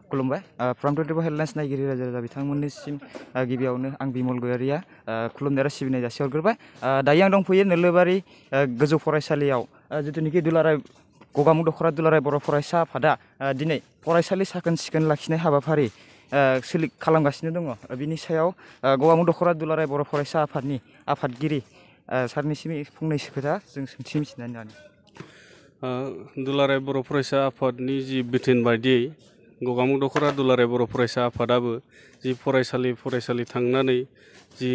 खुलुमबाय from 24 headlines नायगिरि रायजो राजा बिथांमोननिसिम गिबियावनो आं बिमल गयारिया खुलुमनाय आरो सिबिनाय जासिहरग्रोबाय दायो आं दंफैयो नोलोबारि गोजौ फरायसालियाव जिथुनिखि दुलाराय गगामुग दख'रा दुलाराय बर' फरायसा आफादा दिनै फरायसालि साखोन सिखोन लाखिनाय हाबाफारि खालामगासिनो दङ बिनि सायाव गगामुग दख'रा दुलाराय बर' फरायसा आफादनि आफादगिरि सारनिसिम फंनैसो खोथा जों सोंथि मिथिनानै लानो दुलाराय बर' फरायसा आफादनि जि बिथोन बायदियै गगामुग दख'रा दुलाराय बर' फरायसा आफादाबो जि फरायसालि थांनानै जि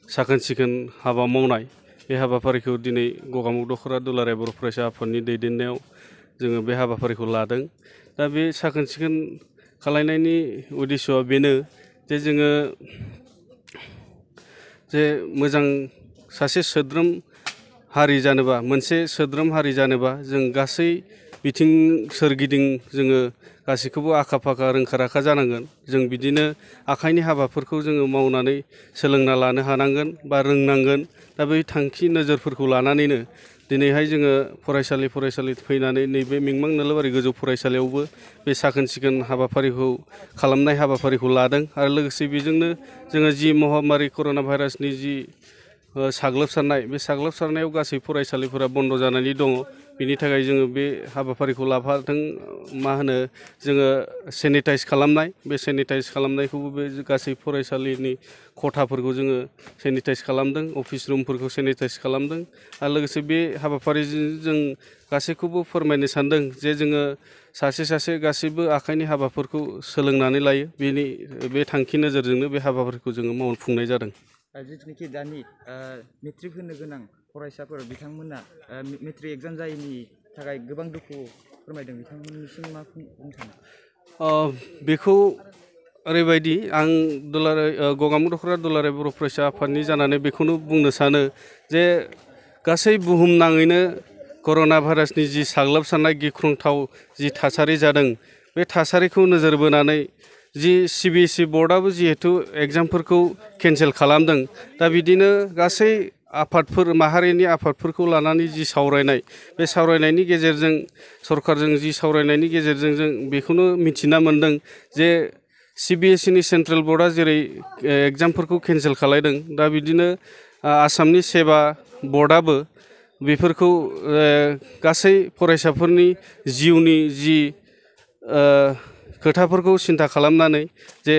साखोन सिखोन हाबा मावनाय बे हाबाफारिखौ दिनै गगामुग दख'रा दुलाराय बर' फरायसा आफादनि दैदेननायाव जोङो बे हाबाफारिखौ लादों दा बे साखोन सिखोन खालायनायनि उद्देश्यआ बेनो जे जोङो जे मोजां सासे सोद्रोम हारि जानोबा मोनसे सोद्रोम हारि जानोबा जों गासै बिथिं सोरगिदिं जोङो गासैखौबो आखा फाखा रोंखा राखा जानांगोन जों बिदिनो आखाइनि हाबाफोरखौ जोङो मावनानै सोलोंना लानो हानांगोन बा रोंनांगोन दा बै थांखि नोजोरफोरखौ लानानैनो दिनैहाय जोङो फरायसालि फैनानै नैबे मिंमां नोलोबारि गोजौ फरायसालियावबो बे साखोन सिखोन हाबाफारिखौ खालामनाय हाबाफारिखौ लादों आरो लोगोसे बेजोंनो जोङो जि महामारि कर'ना भाइरासनि जि साग्लोबसारनाय बे साग्लोबसारनायाव गासै फरायसालिफोरा बन्द' जानानै दङ बिनि थाखाय जोङो बे हाबाफारिखौ लाफादों मा होनो जोङो सेनिटाइज खालामनाय बे सेनिटाइज खालामनायखौबो बे गासै फरायसालिनि खथाफोरखौ जोङो सेनिटाइज खालामदों अफिस रुमफोरखौ सेनिटाइज खालामदों आरो लोगोसे बे हाबाफारिजों जों गासैखौबो फोरमायनो सानदों जे जोङो सासे गासैबो आखाइनि हाबाफोरखौ सोलोंनानै लायो बे थांखि नोजोरजोंनो बे हाबाफारिखौ जोङो मावफुंनाय जादों जिथुनिखि दानि मेट्रिक होनो गोनां फरायसाफोर बिथांमोना मेट्रिक एग्जाम जायैनि थाखाय गोबां दुखु फोरमायदों बिथांमोननिसिम मा बुंनो सानो बेखौ ओरैबायदि आं गगामुग दख'रा दुलाराय बर' फरायसा आफादनि जानानै बेखौनो बुंनो सानो जे गासै बुहुमनाङैनो कर'ना भाइरासनि जि साग्लोबसारनाय गिख्रंथाव जि थासारि जादों बे थासारिखौ नोजोर बोनानै जि CBSE बर्डआबो जिहेथु एग्जामफोरखौ केन्सेल खालामदों दा बिदिनो गासै माहारिनि आफादफोरखौ लानानै जि सावरायनाय बे सावरायनायनि गेजेरजों सरकारजों जि सावरायनायनि गेजेरजों जों बेखौनो मिथिना मोन्दों जे CBSEनि सेन्ट्रेल बर्डआ जेरै एग्जामफोरखौ केन्सेल खालायदों दा बिदिनो आसामनि सेबा बर्डआबो बेफोरखौ गासै फरायसाफोरनि जिउनि जि खोथाफोरखौ सिन्था खालामनानै जे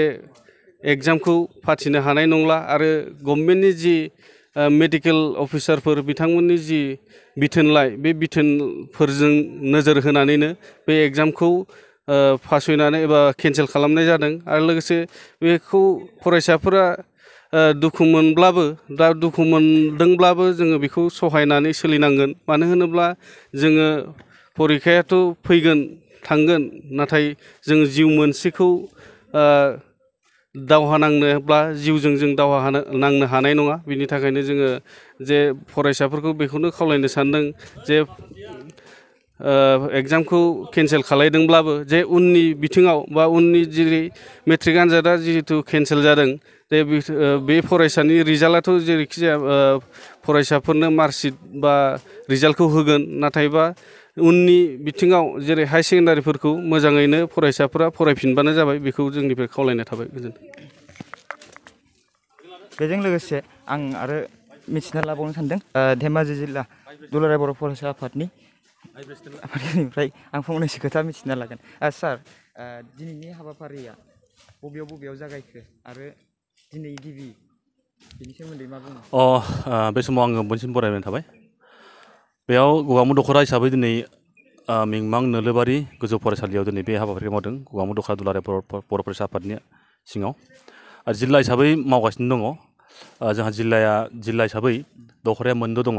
एग्जामखौ फाथिनो हानाय नंला आरो गभर्नमेन्टनि जि मेडिकेल अफिसारफोर बिथांमोननि जि बिथोनलाइ बे बिथोनफोरजों नोजोर होनानैनो बे एग्जामखौ फासयनानै एबा केन्सेल खालामनाय जादों आरो लोगोसे बेखौ फरायसाफोरा दुखु मोनदोंब्लाबो जोङो बेखौ सहायनानै सोलिनांगोन मानो होनोब्ला जोङो परिखायाथ' फैगोन थांगोन नाथाय जों जिउ मोनसेखौ दावहा नांनोब्ला जिउजों जों दावहा नांनो हानाय नङा बिनि थाखायनो जोङो जे फरायसाफोरखौ बेखौनो खावलायनो सानदों जे एग्जामखौ केन्सेल खालायदोंब्लाबो जे उननि बिथिङाव बा उननि जेरै मेट्रिक आनजादा जिहेतु केन्सेल जादों बे फरायसानि रिजाल्टआथ' जेरैखि जाया फरायसाफोरनो मार्कशिट बा रिजाल्टखौ होगोन नाथायबा उननि बिथिङाव जेरै हाई सेकेन्डारिफोरखौ मोजाङैनो फरायसाफोरा फरायफिनबानो जाबाय बेखौ जोंनिफ्राय खावलायनाय थाबाय गोजोन्थों बेजों लोगोसे आं आरो मिथिना लाबावनो सानदों धेमाजि जिल्ला दुलाराय बर' फरायसा आफादनिफ्राय आं फंनैसो खोथा मिथिना लागोन सार दिनैनि हाबाफारिया बबेयाव जागायखो आरो दिनै गिबि बेनि सोमोन्दै मा बुङो बे समाव आङो बयनिसिम बरायनाय थाबाय बेयाव गगामुग दख'रा हिसाबै दिनै मिंमां नोलोबारि गोजौ फरायसालियाव दिनै बे हाबाफारिखौ मावदों गगामुग दख'रा दुलाराय बर' फरायसा आफादनि सिङाव आरो जिल्ला हिसाबै मावगासिनो दङ जोंहा जिल्ला हिसाबै दख'राया मोनद' दङ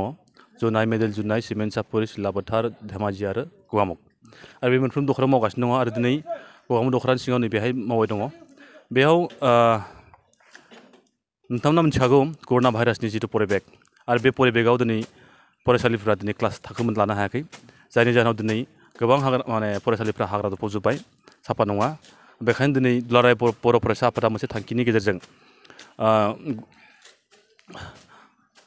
जनाय मेडेल जुनाय सिमेन्ट सापुरि सिलाबोथार धेमाजि आरो गगामुग आरो बे मोनफ्रोम दख'रायाव मावगासिनो दङ आरो दिनै गगामुग दख'रानि सिङाव नैबेहाय मावबाय दङ बेयाव नोंथांमोना मिथिखागौ कर'ना भाइरासनि जिथु परिबेक आरो बे परिबेकआव दिनै फरायसालिफ्रा दिनै क्लास थाखोमोन लानो हायाखै जायनि जाहोनाव दिनै गोबां फरायसालिफ्रा हाग्रा दफबजोब्बाय साफा नङा बेखायनो दिनै दुलाराय बर' फरायसा आफादा मोनसे थांखिनि गेजेरजों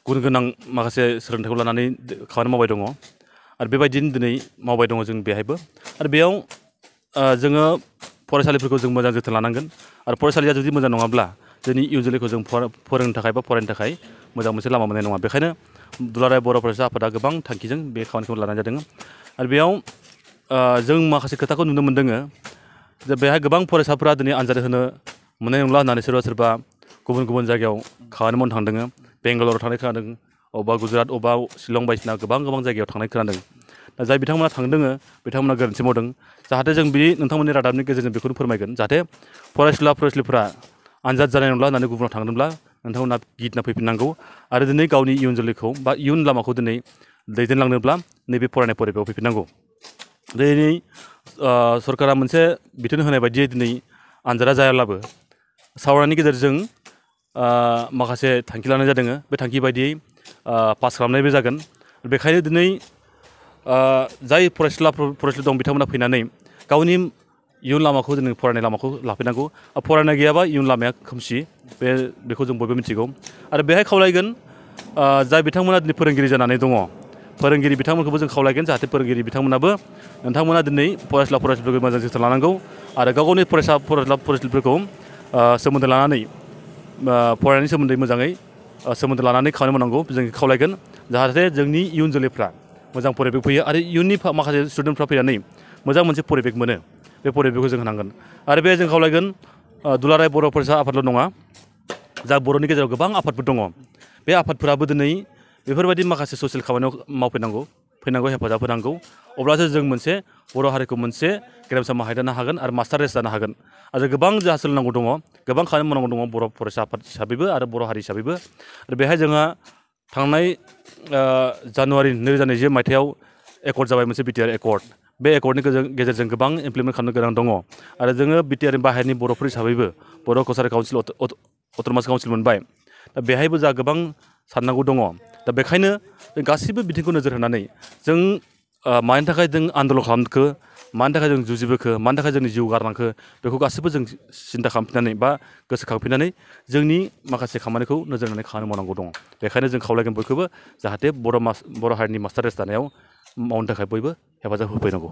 गुन गोनां माखासे सोलोंथाइखौ लानानै खामानि मावबाय दङ आरो बेबायदिनो दिनै मावबाय दङ जों बेहायबो आरो बेयाव जोङो फरायसालिफोरखौ जों मोजां जोथोन लानांगोन आरो फरायसालिया जुदि मोजां नङाब्ला जोंनि इयुन जोलैखौ जों फोरोंनो थाखाय बा फरायनो थाखाय मोजां मोनसे लामा मोननाय नङा। बेखायनो दुलाराय बर' फरायसा आफादा गोबां थांखिजों बे खामानिखौ लानाय जादों आरो बेयाव जों माखासे खोथाखौ नुनो मोन्दों जे बेहाय गोबां फरायसाफोरा दिनै आनजाद होनो मोननाय नंला होननानै सोरबा गुबुन गुबुन जायगायाव खामानि मावनो थांदों, बेंगालराव थांनाय खोनादों, अबेबा गुजरात, अबेबा शिलं बायदिसिना गोबां जायगायाव थांनाय खोनादों। दा जाय बिथांमोना थांदों बिथांमोना गोरोन्थि मावदों। जाहाथे जों बे नोंथांमोननि रादाबनि गेजेरजों बेखौनो फोरमायगोन जाहाथे फरायसुलिफोरा आनजाद जानाय नंला होननानै गुबुनाव थांदोंब्ला नोंथांमोना गिदिंना फैफिननांगौ आरो दिनै गावनि इयुन जोलैखौ बा इयुन लामाखौ दिनै दैदेनलांनोब्ला नैबे फरायनाय फरिखायाव फैफिननांगौ। दिनै सरकारा मोनसे बिथोन होनाय बायदियै दिनै आनजादा जायाब्लाबो सावरायनायनि गेजेरजों माखासे थांखि लानाय जादों। बे थांखि बायदियै पास खालामनायबो जागोन। बेखायनो दिनै जाय फरायसुला दं बिथांमोना फैनानै गावनि इयुन लामाखौ दिनै फरायनाय लामाखौ लाफैनांगौ। फरायनाय गैयाबा इयुन लामाया खोमसि, बेखौ जों बयबो मिथिगौ। आरो बेहाय खावलायगोन जाय बिथांमोना दिनै फोरोंगिरि जानानै दङ, फोरोंगिरि बिथांमोनखौबो जों खावलायगोन जाहाथे फोरोंगिरि बिथांमोनाबो नोंथांमोना दिनै फरायसुलिफोरखौ मोजां जोथोन लानांगौ आरो गाव गावनि फरायसुलिफोरखौ सोमोन्दो लानानै फरायनायनि सोमोन्दै मोजाङै सोमोन्दो लानानै खामानि मावनांगौ जों खावलायगोन जाहाथे जोंनि इयुन जोलैफ्रा मोजां परिबेक फैयो आरो इयुननि माखासे स्टुडेन्टफ्रा फैनानै मोजां मोनसे परिबेक मोनो। बे परिबेकखौ जों होनांगोन आरो बे जों खावलायगोन दुलाराय बर' फरायसा आफादल' नङा, जा बर'नि गेजेराव गोबां आफादफोर दङ, बे आफादफोराबो दिनै बेफोरबायदि माखासे ससियेल खामानियाव मावफैनांगौ, हेफाजाब होनांगौ। अब्लासो जों मोनसे बर' हारिखौ मोनसे गेरेमसा माहारि दानो हागोन आरो मास्टार रेस जानो हागोन। आरो गोबां जोंहा सोलोंनांगौ दङ, गोबां खामानि मावनांगौ दङ बर' फरायसा आफाद हिसाबैबो आरो बर' हारि हिसाबैबो। आरो बेहाय जोंहा थांनाय जानुवारि 2020 मायथाइयाव एकर्ड जाबाय मोनसे बिटिआर एकर्ड। बे एकर्डनि गेजेरजों गोबां इमप्लिमेन्ट खालामनो गोनां दङ आरो जोङो बिटिआरनि बाहेरनि बर'फोर हिसाबैबो बर' कसारि काउन्सिल अट'नमास काउन्सिल मोनबाय। दा बेहायबो जोंहा गोबां साननांगौ दङ। दा बेखायनो जों गासैबो बिथिंखौ नोजोर होनानै जों मानि थाखाय जों आन्दलन खालामखो, मानि थाखाय जों जुजिबोखो, मानि थाखाय जोंनि जिउ गारलांखो, बेखौ गासैबो जों सिन्था खालामफिननानै बा गोसोखांफिननानै जोंनि माखासे खामानिखौ नोजोर होनानै खामानि मावनांगौ दङ। बेखायनो जों खावलायगोन बयखौबो जाहाथे बर' हारिनि मास्टार रेस दानायाव मावनो थाखाय बयबो हेफाजाब होफैनांगौ।